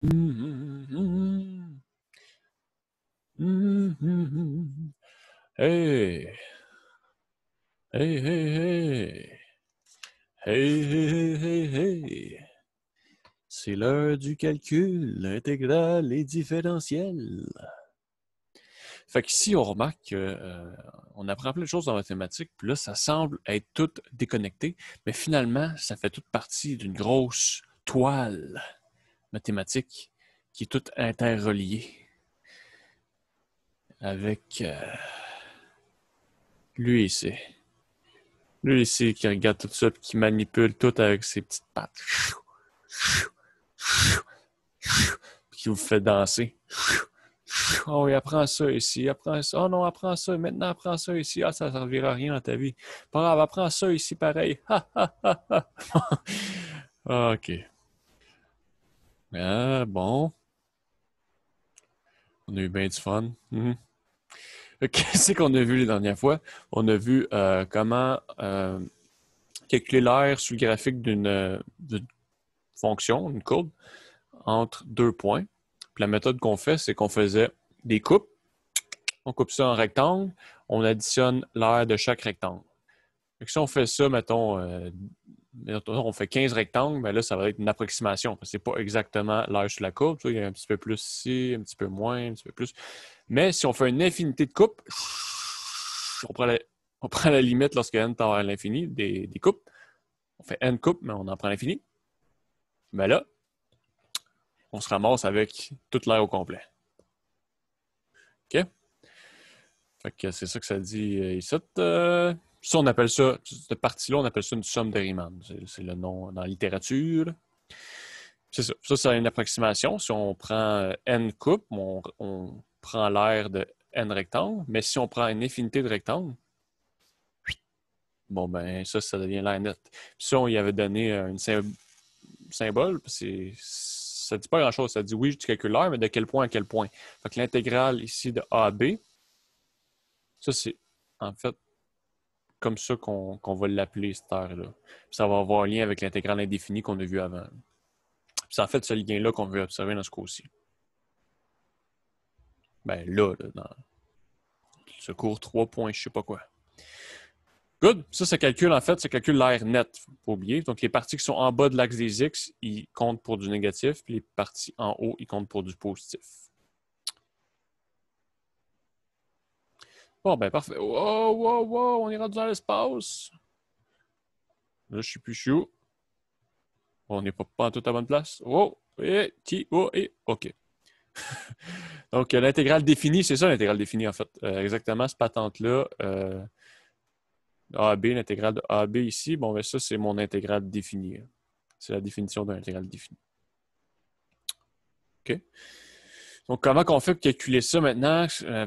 Hey, hey, hey, hey, hey, hey, hey, hey. C'est l'heure du calcul intégral et différentiel. Fait qu'ici, on remarque qu'on apprend plein de choses en mathématiques, puis là, ça semble être tout déconnecté, mais finalement, ça fait toute partie d'une grosse toile mathématique qui est toute interreliée avec lui ici. Lui ici qui regarde tout ça et qui manipule tout avec ses petites pattes. Puis qui vous fait danser. Oh, il apprend ça ici, apprend ça. Oh non, apprends ça. Maintenant, apprends ça ici. Ah, ça ne servira à rien dans ta vie. Pas grave, apprends ça ici pareil. OK. Ah, bon. On a eu bien du fun. Qu'est-ce qu'on a vu les dernières fois? On a vu comment calculer l'air sous le graphique d'une fonction, une courbe, entre deux points. Puis la méthode qu'on fait, c'est qu'on faisait des coupes. On coupe ça en rectangle. On additionne l'aire de chaque rectangle. Donc, si on fait ça, mettons, on fait 15 rectangles, ben là, ça va être une approximation. C'est pas exactement l'aire sur la courbe. Il y a un petit peu plus ici, un petit peu moins, un petit peu plus. Mais si on fait une infinité de coupes, on prend la limite lorsque n tend à l'infini des coupes. On fait n coupes, mais on en prend l'infini. Ben là, on se ramasse avec toute l'air au complet. OK? Fait que c'est ça que ça dit ici. Ça, on appelle ça, cette partie-là, on appelle ça une somme de Riemann. C'est le nom dans la littérature. C'est ça. Ça, c'est une approximation. Si on prend n coupes, on prend l'aire de n rectangles. Mais si on prend une infinité de rectangles, bon, ben ça devient l'aire nette. Puis ça, on y avait donné un symbole. Ça ne dit pas grand-chose. Ça dit oui, tu calcules l'aire, mais de quel point à quel point. Fait que l'intégrale ici de A à B, ça, c'est en fait comme ça qu'on va l'appeler, cette aire-là. Puis ça va avoir un lien avec l'intégrale indéfinie qu'on a vu avant. Puis c'est en fait ce lien-là qu'on veut observer dans ce cas-ci. Ben là, dans ce cours 3 points, je sais pas quoi. Good. Ça calcule, en fait, ça calcule l'air net, faut pas oublier. Donc, les parties qui sont en bas de l'axe des X, ils comptent pour du négatif, puis les parties en haut, ils comptent pour du positif. Bon, ben parfait. Wow, wow, wow, on est rendu dans l'espace. Là, je suis plus chou. On n'est pas en toute à bonne place. Wow, et, OK. Donc, l'intégrale définie, c'est ça l'intégrale définie, en fait. Exactement, cette patente-là. AB, l'intégrale de AB ici, bon, ben ça, c'est mon intégrale définie. C'est la définition de l'intégrale définie. OK? Donc, comment qu'on fait pour calculer ça maintenant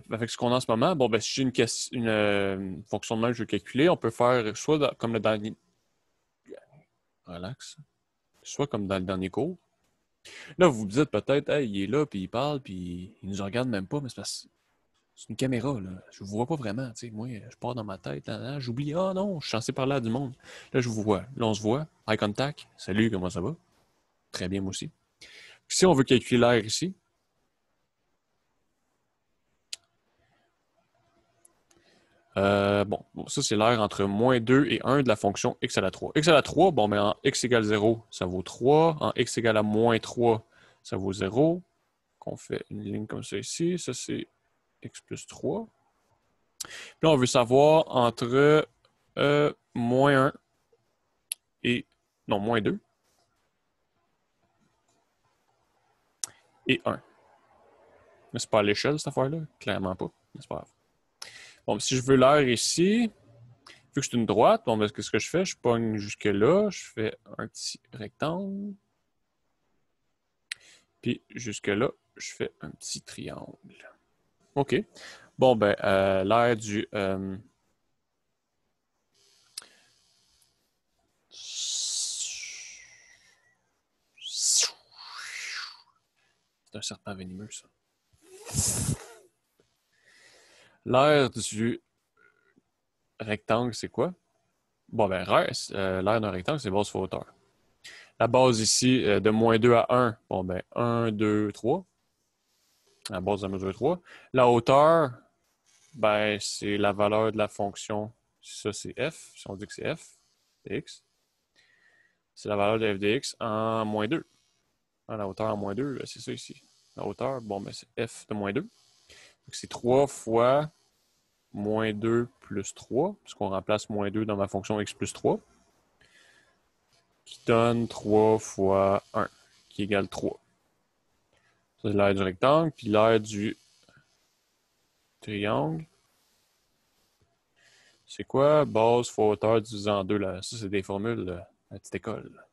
avec ce qu'on a en ce moment? Bon, ben, si j'ai une fonction de même que je veux calculer, on peut faire soit comme le dernier. Relax. Soit comme dans le dernier cours. Là, vous vous dites peut-être, hey, il est là, puis il parle, puis il nous regarde même pas, mais c'est parce que c'est une caméra, là. Je vous vois pas vraiment, tu sais. Moi, je pars dans ma tête, là, j'oublie, ah non, je suis censé parler à du monde. Là, je vous vois. Là, on se voit. Eye contact. Salut, comment ça va? Très bien, moi aussi. Si on veut calculer l'air ici, bon, ça, c'est l'air entre moins 2 et 1 de la fonction x à la 3. X à la 3, bon, mais en x égale 0, ça vaut 3. En x égale à moins 3, ça vaut 0. On fait une ligne comme ça ici. Ça, c'est x plus 3. Puis là, on veut savoir entre moins 1 et... Non, moins 2 et 1. Mais c'est pas à l'échelle, cette affaire-là. Clairement pas. Mais c'est pas grave. Bon, si je veux l'air ici, vu que c'est une droite, bon, ben, qu'est-ce que je fais? Je pogne jusque là, je fais un petit rectangle. Puis jusque là, je fais un petit triangle. OK. Bon, ben, l'air du... C'est un serpent venimeux, ça. L'air du rectangle, c'est quoi? Bon, ben, l'air d'un rectangle, c'est base fois hauteur. La base ici, de moins 2 à 1, bon ben 1, 2, 3. La base de la mesure 3. La hauteur, ben c'est la valeur de la fonction. Ça, c'est f. Si on dit que c'est f de x, c'est la valeur de f de x en moins 2. La hauteur en moins 2, c'est ça ici. La hauteur, bon ben c'est f de moins 2. Donc c'est 3 fois moins 2 plus 3, puisqu'on remplace moins 2 dans ma fonction x plus 3, qui donne 3 fois 1, qui égale 3. Ça, c'est l'aire du rectangle, puis l'aire du triangle. C'est quoi? Base fois hauteur divisé en 2. Là. Ça, c'est des formules à la petite école.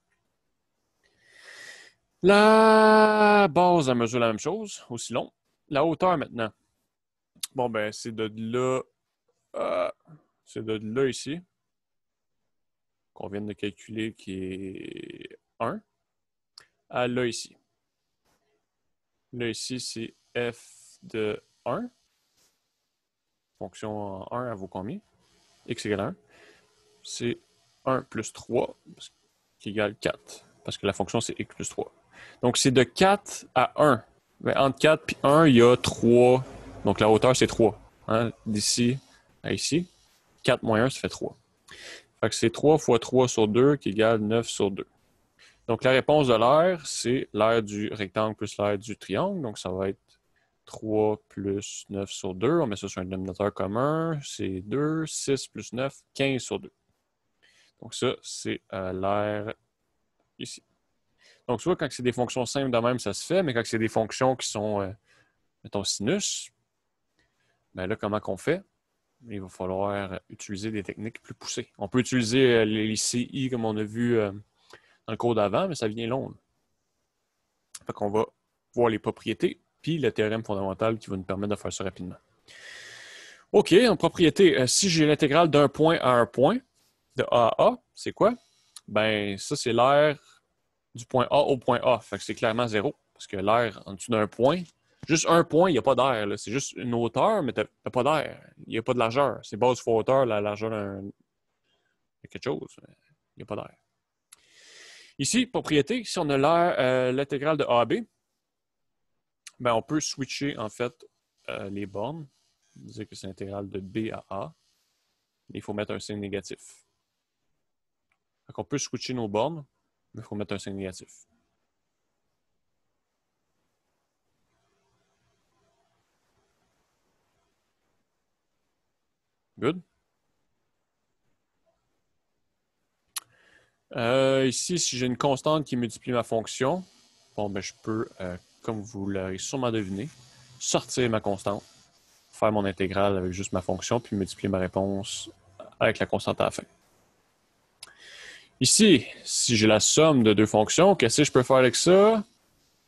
La base, elle mesure la même chose, aussi long. La hauteur, maintenant. Bon, ben, c'est de là... c'est de là, ici, qu'on vient de calculer, qui est 1, à là, ici. Là, ici, c'est f de 1. Fonction en 1, elle vaut combien? X égale 1. C'est 1 plus 3, qui égale 4. Parce que la fonction, c'est x plus 3. Donc, c'est de 4 à 1. Mais entre 4 et 1, il y a 3. Donc, la hauteur, c'est 3. Hein? D'ici à ici. 4 moins 1, ça fait 3. Fait que c'est 3 fois 3 sur 2 qui égale 9 sur 2. Donc, la réponse de l'aire, c'est l'aire du rectangle plus l'aire du triangle. Donc, ça va être 3 plus 9 sur 2. On met ça sur un dénominateur commun. C'est 2. 6 plus 9, 15 sur 2. Donc, ça, c'est l'aire ici. Donc, soit quand c'est des fonctions simples de même, ça se fait, mais quand c'est des fonctions qui sont, mettons, sinus, ben là, comment qu'on fait? Il va falloir utiliser des techniques plus poussées. On peut utiliser les CI comme on a vu dans le cours d'avant, mais ça vient long. Fait qu'on va voir les propriétés, puis le théorème fondamental qui va nous permettre de faire ça rapidement. OK, en propriété, si j'ai l'intégrale d'un point à un point, de A à A, c'est quoi? Ben, ça, c'est l'aire du point A au point A. Fait que c'est clairement 0. Parce que l'air en dessous d'un point, juste un point, il n'y a pas d'air. C'est juste une hauteur, mais tu n'as pas d'air. Il n'y a pas de largeur. C'est base fois hauteur, la largeur de quelque chose. Il n'y a pas d'air. Ici, propriété, si on a l'air, l'intégrale de A à B, ben on peut switcher en fait les bornes. Dire que c'est l'intégrale de B à A. Il faut mettre un signe négatif. Fait qu'on peut switcher nos bornes, mais il faut mettre un signe négatif. Good? Ici, si j'ai une constante qui multiplie ma fonction, bon, ben, je peux, comme vous l'aurez sûrement deviné, sortir ma constante, faire mon intégrale avec juste ma fonction, puis multiplier ma réponse avec la constante à la fin. Ici, si j'ai la somme de deux fonctions, qu'est-ce que je peux faire avec ça?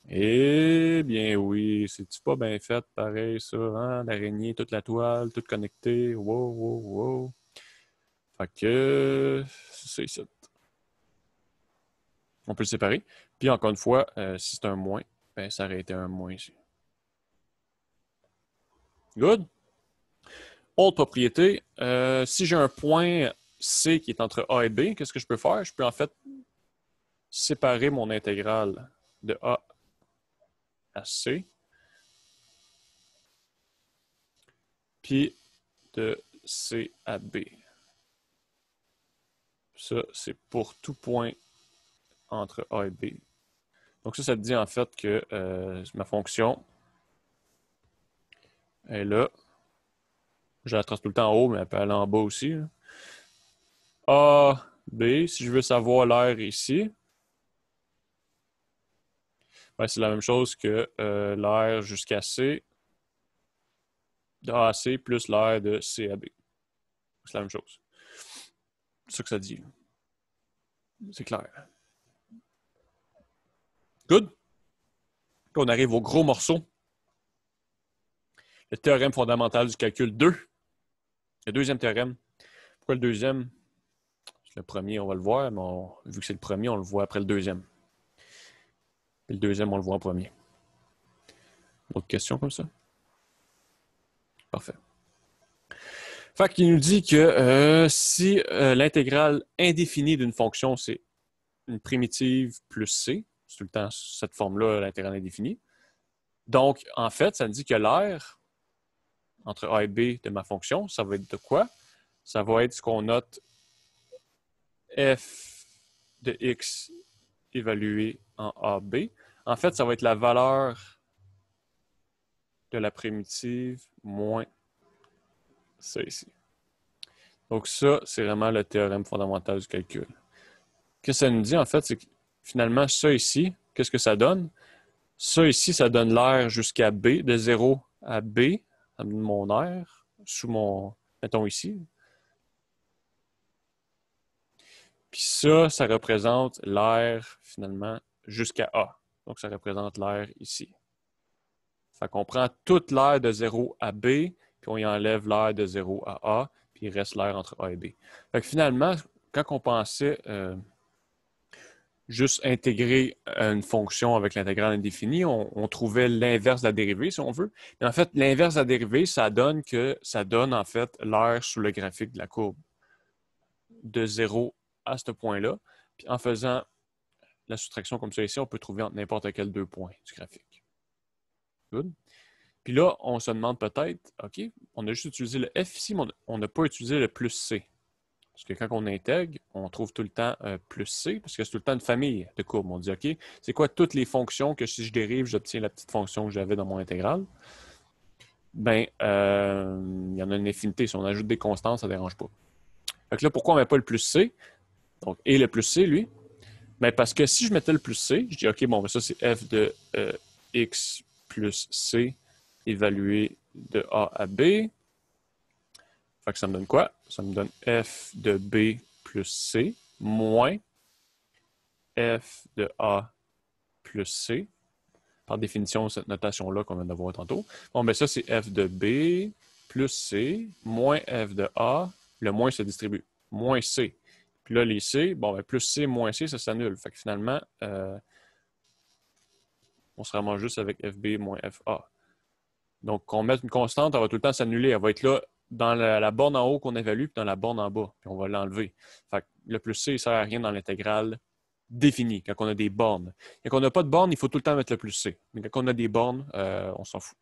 Eh bien oui, c'est-tu pas bien fait, pareil, ça, hein? L'araignée, toute la toile, tout connecté, wow, wow, wow. Fait que, c'est ça ici. On peut le séparer. Puis encore une fois, si c'est un moins, ben, ça aurait été un moins ici. Good? Autre propriété, si j'ai un point C qui est entre A et B, qu'est-ce que je peux faire? Je peux en fait séparer mon intégrale de A à C, puis de C à B. Ça, c'est pour tout point entre A et B. Donc ça te dit en fait que ma fonction est là. Je la trace tout le temps en haut, mais elle peut aller en bas aussi. Là. A, B, si je veux savoir l'aire ici, ben, c'est la même chose que l'aire jusqu'à C, de A à C, plus l'aire de C à B. C'est la même chose. C'est ça que ça dit. C'est clair. Good? Là, on arrive au gros morceau. Le théorème fondamental du calcul 2. Le deuxième théorème. Pourquoi le deuxième? Le premier, on va le voir, mais vu que c'est le premier, on le voit après le deuxième. Et le deuxième, on le voit en premier. Autre question comme ça? Parfait. Fait qu'il nous dit que si l'intégrale indéfinie d'une fonction, c'est une primitive plus c. C'est tout le temps cette forme-là, l'intégrale indéfinie. Donc, en fait, ça me dit que l'air entre a et b de ma fonction, ça va être de quoi? Ça va être ce qu'on note f de x évalué en AB. En fait, ça va être la valeur de la primitive moins ça ici. Donc ça, c'est vraiment le théorème fondamental du calcul. Ce que ça nous dit, en fait, c'est que finalement, ça ici, qu'est-ce que ça donne? Ça ici, ça donne l'air jusqu'à B, de 0 à B, ça me donne mon air, sous mon, mettons ici. Puis ça représente l'air, finalement, jusqu'à A. Donc, ça représente l'air ici. Fait qu'on prend toute l'air de 0 à B, puis on y enlève l'air de 0 à A, puis il reste l'air entre A et B. Fait que finalement, quand on pensait juste intégrer une fonction avec l'intégrale indéfinie, on trouvait l'inverse de la dérivée, si on veut. Mais en fait, l'inverse de la dérivée, ça donne en fait l'air sous le graphique de la courbe de 0 à ce point-là. Puis en faisant la soustraction comme ça ici, on peut trouver entre n'importe quel deux points du graphique. Good. Puis là, on se demande peut-être, OK, on a juste utilisé le F ici, mais on n'a pas utilisé le plus C. Parce que quand on intègre, on trouve tout le temps plus C, parce que c'est tout le temps une famille de courbes. On dit, OK, c'est quoi toutes les fonctions que si je dérive, j'obtiens la petite fonction que j'avais dans mon intégrale? Ben, il y en a une infinité. Si on ajoute des constantes, ça ne dérange pas. Fait que là, pourquoi on ne met pas le plus C? Donc, et le plus C, lui? Ben, parce que si je mettais le plus C, je dis, OK, bon, ben ça, c'est f de x plus C évalué de A à B. Fait que ça me donne quoi? Ça me donne f de B plus C moins f de A plus C. Par définition, cette notation-là qu'on vient d'avoir tantôt. Bon, ben ça, c'est f de B plus C moins f de A. Le moins se distribue. Moins C. Puis là, les C, bon, ben plus C moins C, ça s'annule. Fait que finalement, on se ramasse juste avec FB moins FA. Donc, qu'on mette une constante, elle va tout le temps s'annuler. Elle va être là dans la borne en haut qu'on évalue, puis dans la borne en bas, puis on va l'enlever. Fait que le plus C, il ne sert à rien dans l'intégrale définie, quand on a des bornes. Quand on n'a pas de borne, il faut tout le temps mettre le plus C. Mais quand on a des bornes, on s'en fout.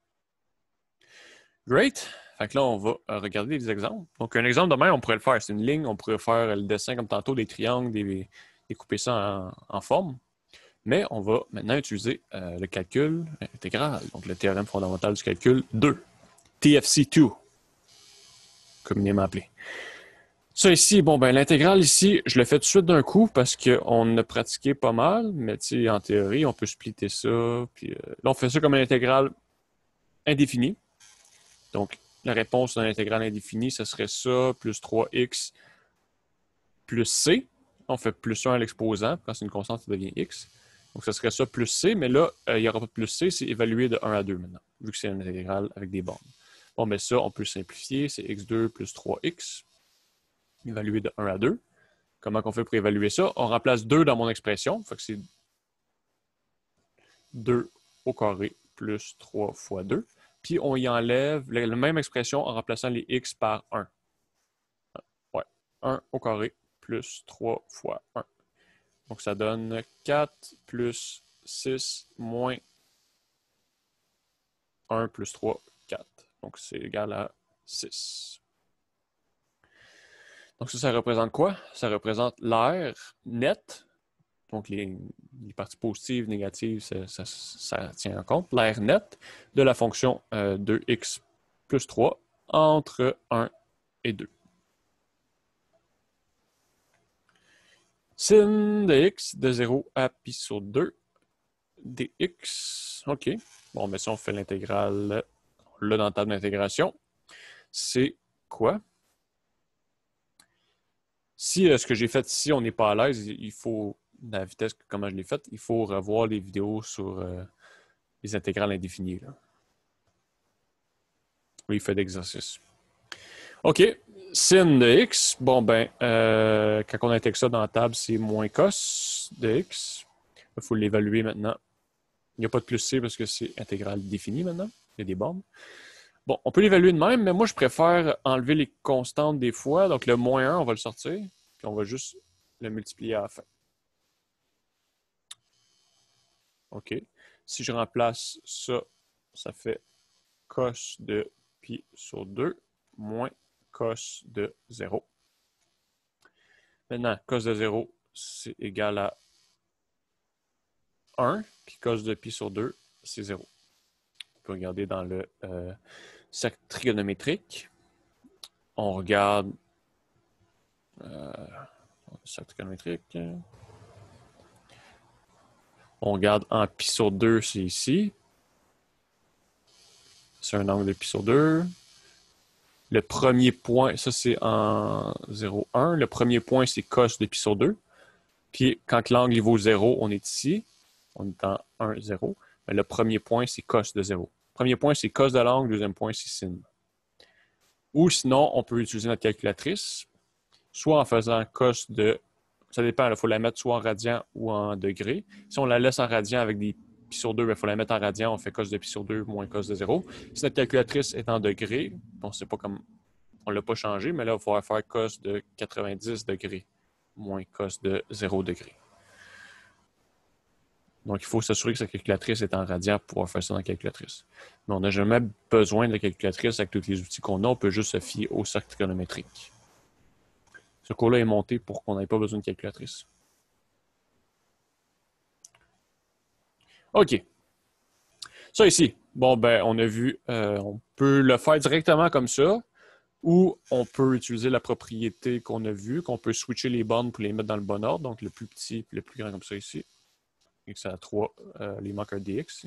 Great! Fait que là, on va regarder des exemples. Donc, un exemple de même, on pourrait le faire. C'est une ligne, on pourrait faire le dessin comme tantôt, des triangles, découper ça en forme. Mais on va maintenant utiliser le calcul intégral, donc le théorème fondamental du calcul 2, TFC2, communément appelé. Ça ici, bon, ben l'intégrale ici, je le fais tout de suite d'un coup parce qu'on a pratiqué pas mal, mais en théorie, on peut splitter ça. Puis là, on fait ça comme une intégrale indéfinie. Donc, la réponse d'une intégrale indéfinie, ce serait ça, plus 3x plus c. On fait plus 1 à l'exposant. Quand c'est une constante, ça devient x. Donc, ce serait ça plus c, mais là, il n'y aura pas de plus c, c'est évalué de 1 à 2 maintenant, vu que c'est une intégrale avec des bornes. Bon, mais ça, on peut simplifier, c'est x2 plus 3x, évalué de 1 à 2. Comment on fait pour évaluer ça? On remplace 2 dans mon expression, fait que c'est 2 au carré plus 3 fois 2. Puis, on y enlève la même expression en remplaçant les x par 1. Ouais, 1 au carré plus 3 fois 1. Donc, ça donne 4 plus 6 moins 1 plus 3, 4. Donc, c'est égal à 6. Donc, ça représente quoi? Ça représente l'air net. Donc, les parties positives, négatives, ça tient en compte. L'air net de la fonction 2x plus 3 entre 1 et 2. Sin de x de 0 à pi sur 2 dx. OK. Bon, mais si on fait l'intégrale là dans la table d'intégration, c'est quoi? Si ce que j'ai fait ici, on n'est pas à l'aise, il faut, la vitesse, comment je l'ai faite, il faut revoir les vidéos sur les intégrales indéfinies. Là. Oui, il fait d'exercice. OK. Sin de x, bon ben, quand on intègre ça dans la table, c'est moins cos de x. Il faut l'évaluer maintenant. Il n'y a pas de plus c parce que c'est intégrale définie maintenant. Il y a des bornes. Bon, on peut l'évaluer de même, mais moi, je préfère enlever les constantes des fois. Donc, le moins 1, on va le sortir. Puis, on va juste le multiplier à la fin. OK. Si je remplace ça, ça fait cos de pi sur 2 moins cos de 0. Maintenant, cos de 0, c'est égal à 1, puis cos de pi sur 2, c'est 0. On peut regarder dans le cercle trigonométrique. On regarde cercle trigonométrique. On regarde en pi sur 2, c'est ici. C'est un angle de pi sur 2. Le premier point, ça c'est en 0, 1. Le premier point, c'est cos de pi sur 2. Puis quand l'angle vaut 0, on est ici. On est en 1, 0. Mais le premier point, c'est cos de 0. Le premier point, c'est cos de l'angle. Le deuxième point, c'est sin. Ou sinon, on peut utiliser notre calculatrice, soit en faisant cos de... Ça dépend, il faut la mettre soit en radian ou en degrés. Si on la laisse en radian avec des pi sur 2, il faut la mettre en radian, on fait cos de pi sur 2 moins cos de 0. Si notre calculatrice est en degrés, on ne sait pas comme... On ne l'a pas changé, mais là, il va falloir faire cos de 90 degrés moins cos de 0 degrés. Donc, il faut s'assurer que sa calculatrice est en radian pour pouvoir faire ça dans la calculatrice. Mais on n'a jamais besoin de la calculatrice avec tous les outils qu'on a. On peut juste se fier au cercle trigonométrique. Ce cours-là est monté pour qu'on n'ait pas besoin de calculatrice. OK. Ça ici. Bon, ben, on a vu, on peut le faire directement comme ça, ou on peut utiliser la propriété qu'on a vue, qu'on peut switcher les bornes pour les mettre dans le bon ordre. Donc, le plus petit et le plus grand comme ça ici. X à 3, il manque un dx.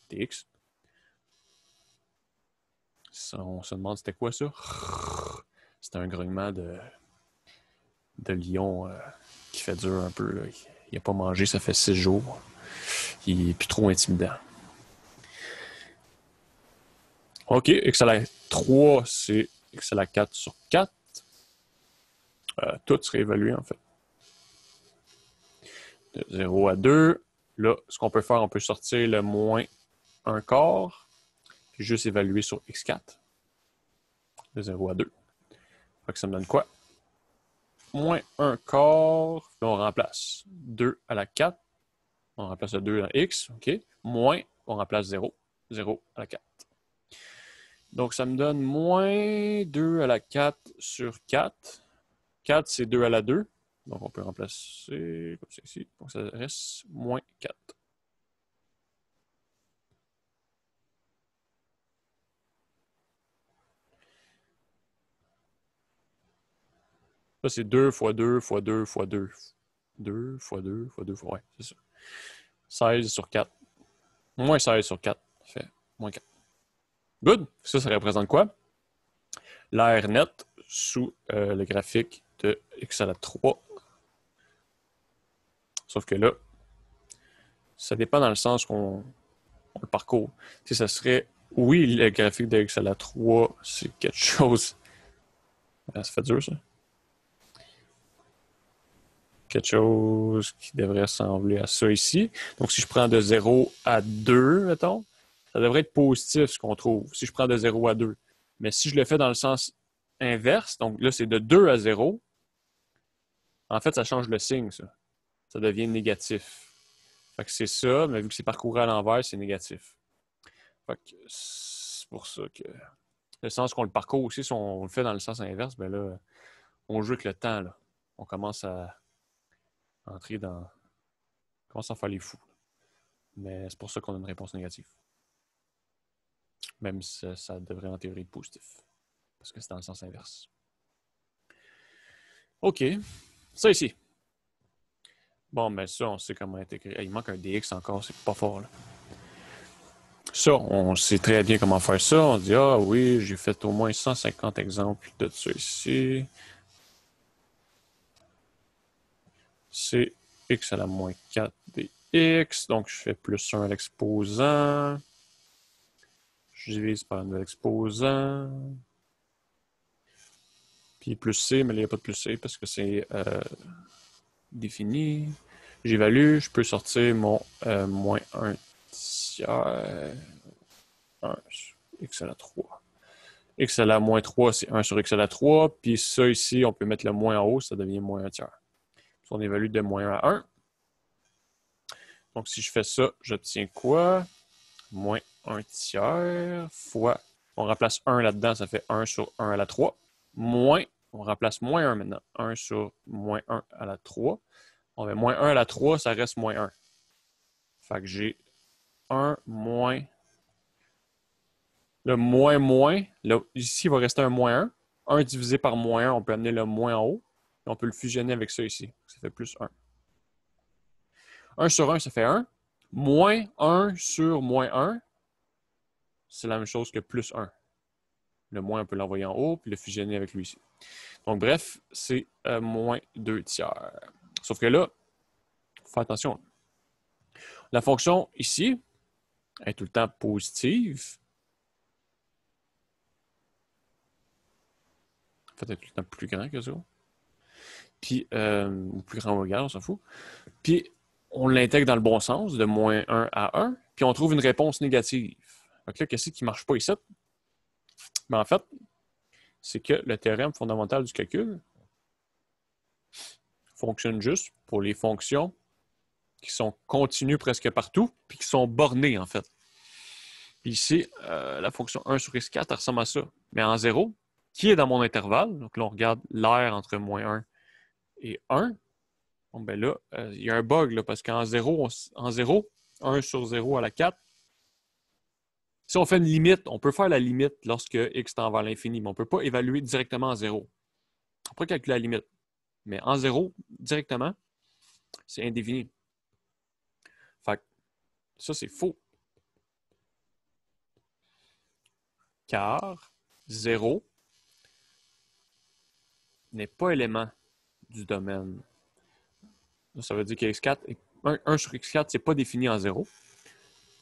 Dx. On se demande c'était quoi ça? C'était un grognement de lion qui fait dur un peu. Là. Il n'a pas mangé, ça fait 6 jours. Il n'est plus trop intimidant. OK, x à la 3, c'est x à la 4 sur 4. Tout serait évalué en fait. De 0 à 2. Là, ce qu'on peut faire, on peut sortir le moins 1 quart, puis juste évaluer sur x4. De 0 à 2. Fait que ça me donne quoi? Moins 1 quart, là on remplace 2 à la 4. On remplace le 2 dans x, OK. Moins, on remplace 0. 0 à la 4. Donc, ça me donne moins 2 à la 4 sur 4. 4, c'est 2 à la 2. Donc, on peut remplacer comme ça ici. Donc, ça reste moins 4. Ça, c'est 2 fois 2 fois 2 fois 2. 2 fois 2 fois 2 fois... Ouais, c'est ça. 16 sur 4. Moins 16 sur 4. Ça fait moins 4. Good. Ça représente quoi? L'air net sous le graphique de x à la 3. Sauf que là, ça dépend dans le sens qu'on le parcourt. Tu sais, ça serait, oui, le graphique de x à la 3, c'est quelque chose... Ça fait dur, ça. Quelque chose qui devrait ressembler à ça ici. Donc, si je prends de 0 à 2, mettons, ça devrait être positif, ce qu'on trouve, si je prends de 0 à 2. Mais si je le fais dans le sens inverse, donc là, c'est de 2 à 0, en fait, ça change le signe, ça. Ça devient négatif. Fait que c'est ça, mais vu que c'est parcouru à l'envers, c'est négatif. Fait que c'est pour ça que le sens qu'on le parcourt aussi, si on le fait dans le sens inverse, ben là, on joue avec le temps, là. On commence à entrer dans... On commence à faire les fous. Mais c'est pour ça qu'on a une réponse négative. Même si ça devrait en théorie être positif. Parce que c'est dans le sens inverse. OK. Ça ici. Bon, mais ça, on sait comment intégrer. Il manque un dx encore, c'est pas fort, là. Ça, on sait très bien comment faire ça. On dit, ah oui, j'ai fait au moins 150 exemples de ça ici. C'est x à la moins 4 dx. Donc, je fais plus 1 à l'exposant. Je divise par un nouvel exposant. Puis plus c, mais là, il n'y a pas de plus c parce que c'est défini. J'évalue, je peux sortir mon moins 1 tiers. 1 sur x à la 3. X à la moins 3, c'est 1 sur x à la 3. Puis ça ici, on peut mettre le moins en haut, ça devient moins 1 tiers. Si on évalue de moins 1 à 1, Donc, si je fais ça, j'obtiens quoi? Moins 1 tiers fois, on remplace 1 là-dedans, ça fait 1 sur 1 à la 3. Moins, on remplace moins 1 maintenant. 1 sur moins 1 à la 3. On met moins 1 à la 3, ça reste moins 1. Fait que j'ai 1 moins... Le moins, là, ici, il va rester un moins 1. 1 divisé par moins 1, on peut amener le moins en haut. Et on peut le fusionner avec ça ici. Ça fait plus 1. 1 sur 1, ça fait 1. Moins 1 sur moins 1, c'est la même chose que plus 1. Le moins, on peut l'envoyer en haut, puis le fusionner avec lui ici. Donc, bref, c'est moins 2 tiers. Sauf que là, fais attention. La fonction ici est tout le temps positive. En fait, elle est tout le temps plus grand que ça. Puis, ou plus grand ou égal, on s'en fout. Puis, on l'intègre dans le bon sens, de moins 1 à 1, puis on trouve une réponse négative. Donc là, qu'est-ce qui ne marche pas ici? Ben, en fait, c'est que le théorème fondamental du calcul fonctionne juste pour les fonctions qui sont continues presque partout, puis qui sont bornées, en fait. Puis ici, la fonction 1 sur x4, elle ressemble à ça, mais en 0, qui est dans mon intervalle. Donc là, on regarde l'air entre moins 1 et 1. Bon, ben là, il y a un bug, là, parce qu'en 0, 1 sur 0 à la 4, si on fait une limite, on peut faire la limite lorsque x tend vers l'infini, mais on ne peut pas évaluer directement en 0. On peut calculer la limite. Mais en 0, directement, c'est indéfini. Fait que ça, c'est faux. Car 0 n'est pas élément du domaine. Ça veut dire que x4, 1 sur x4, c'est pas défini en 0.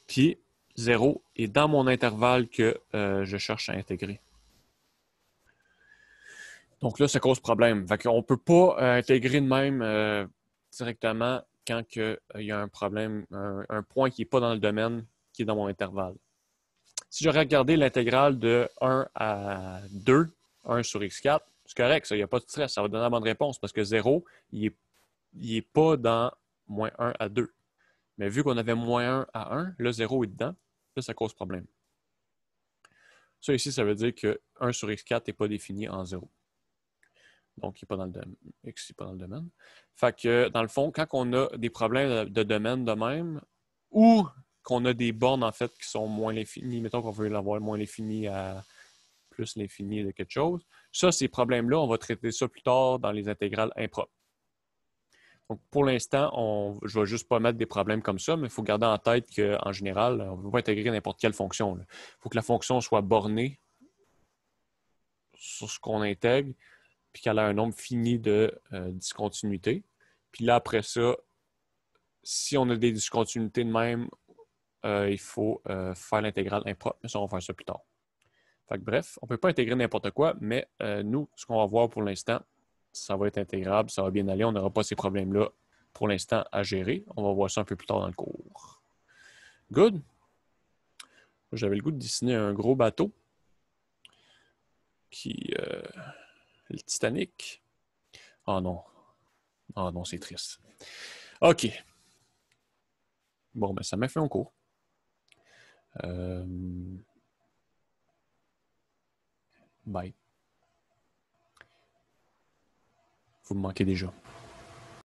Puis 0 est dans mon intervalle que je cherche à intégrer. Donc là, ça cause problème. Fait qu'on ne peut pas intégrer de même directement quand il y a un problème, un point qui n'est pas dans le domaine, qui est dans mon intervalle. Si j'aurais regardé l'intégrale de 1 à 2, 1 sur x4, c'est correct, ça, il n'y a pas de stress, ça va donner la bonne réponse parce que 0, il n'est pas dans moins 1 à 2. Mais vu qu'on avait moins 1 à 1, là, 0 est dedans, là, ça cause problème. Ça ici, ça veut dire que 1 sur x4 n'est pas défini en 0. Donc, il n'est pas dans le domaine. X n'est pas dans le domaine. Fait que, dans le fond, quand on a des problèmes de domaine de même, ou qu'on a des bornes, en fait, qui sont moins l'infini, mettons qu'on veut l'avoir moins l'infini à plus l'infini de quelque chose, ça, ces problèmes-là, on va traiter ça plus tard dans les intégrales impropres. Donc, pour l'instant, je ne vais juste pas mettre des problèmes comme ça, mais il faut garder en tête qu'en général, on ne peut pas intégrer n'importe quelle fonction. Il faut que la fonction soit bornée sur ce qu'on intègre, puis qu'elle a un nombre fini de discontinuités. Puis là, après ça, si on a des discontinuités de même, il faut faire l'intégrale impropre. Mais ça, on va faire ça plus tard. Fait que, bref, on ne peut pas intégrer n'importe quoi, mais nous, ce qu'on va voir pour l'instant, ça va être intégrable, ça va bien aller. On n'aura pas ces problèmes-là pour l'instant à gérer. On va voir ça un peu plus tard dans le cours. Good. J'avais le goût de dessiner un gros bateau qui... le Titanic. Oh non. Oh non, c'est triste. OK. Bon, ben ça m'a fait un cours. Bye. Vous me manquez déjà.